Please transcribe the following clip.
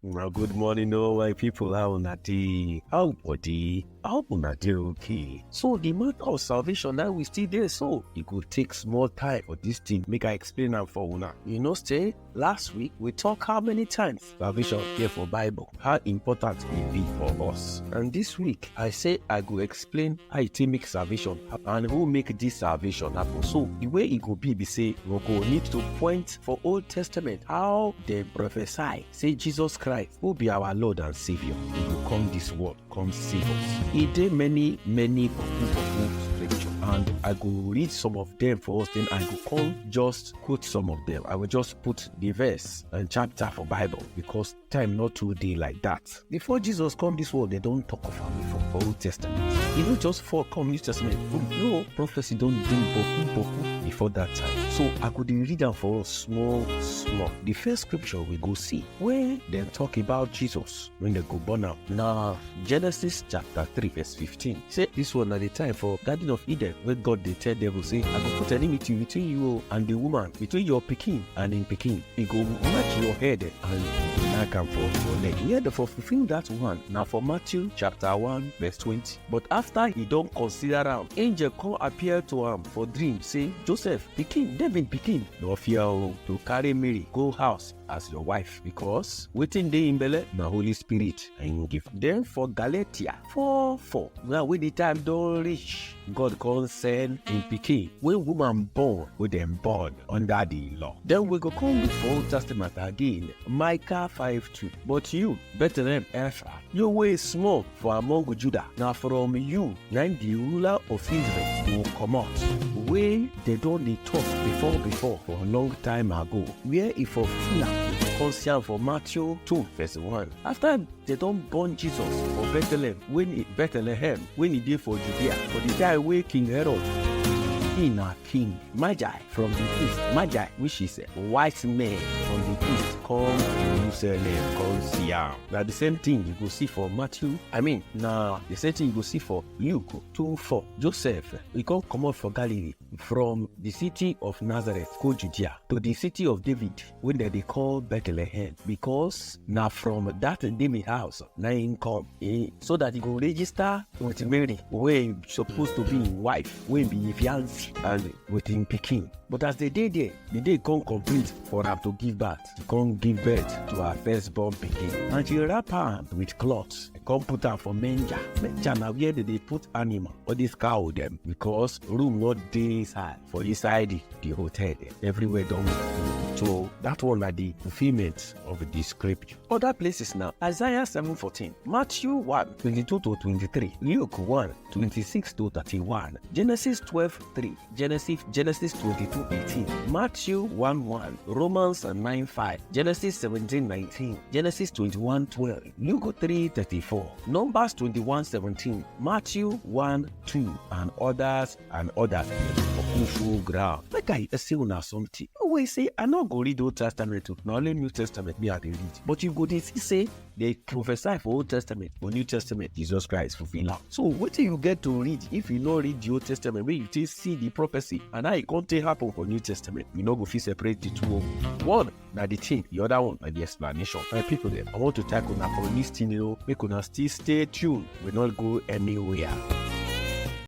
Well, good morning, all my people. How una dey? How body? How una dey okay? So the matter of salvation now we still there. So it could take small time for this thing. Make I explain am for una. Say last week we talk how many times salvation here for Bible, how important it be for us. And this week I say I go explain how it make salvation happen and who make this salvation happen. So the way it go be say we go need to point for Old Testament how they prophesy say Jesus Christ who be our Lord and Savior, he will come this world, come save us. He did many scripture, and I go read some of them for us, then I go come just quote some of them. I will just put the verse and chapter for Bible because time not too day like that. Before Jesus come this world, they don't talk of him for Old Testament. He don't just for come New Testament. No prophecy don't do before that time. So I could read them for us small. The first scripture we go see where they talk about Jesus when they go born out. Now Genesis chapter 3 verse 15. Say this one at the time for Garden of Eden where God they tell devil say, I go put enmity between you and the woman, between your pikin and in pikin. He go match your head and knock am for your leg. Yeah, for fulfill that one. Now for Matthew chapter 1 verse 20. But after he don't consider am, angel come appear to him for dream say, Joseph pikin, David pikin, no fear to carry Mary go house as your wife, because wetin dey in belle na Holy Spirit and give. Then for Galatia 4:4, now when the time don't reach, God can send in pikin when woman born with them born under the law. Then we go come before Old Testament again, Micah 5:2. But you, Bethlehem Ephraim, your way is small for among Judah. Now from you, then the ruler of Israel will come out. Way they don't dey talk before for a long time ago, where if of conscience for Matthew 2 verse 1. After they don't born Jesus for Bethlehem when he did for Judea, for the time where King Herod King Magi from the east, Magi which is a white man from the east, come Jerusalem, come see am. Now the same thing you go see for Matthew. Now the same thing you go see for Luke 2:4. Joseph he come out for Galilee from the city of Nazareth, go Judea, to the city of David, when they call Bethlehem, because now from that David house now he come so that he go register with Mary, where he supposed to be his wife, where he be his fiancé, and with him pikin. But as they did there, the day come complete for her to give birth. She come give birth to her firstborn pikin, and she wrap her with cloths. Come put her for manger. Manger now where they put animal, or this cow them, because room not dey inside for inside the hotel. Everywhere done. So that one are the fulfillment of the scripture. Other places now, Isaiah 7:14, Matthew 1:22-23, Luke 1:26-31, Genesis 12:3, Genesis 22:18, Matthew 1:1, Romans 9:5, Genesis 17:19, Genesis 21:12, Luke 3:34, Numbers 21:17, Matthew 1:2, and others for full ground. Like I say una something. Always say I not go read Old Testament too. Not only New Testament me I dey read. But you go dey see say they prophesy for Old Testament, for New Testament, Jesus Christ fulfill am. So what do you get to read if you not read the Old Testament, where you just see the prophecy and how it can't happen for New Testament? You know go fit separate the two. One na the thing, the other one na the explanation. My people there, I want to thank una for listening. Make una still stay tuned. We not go anywhere.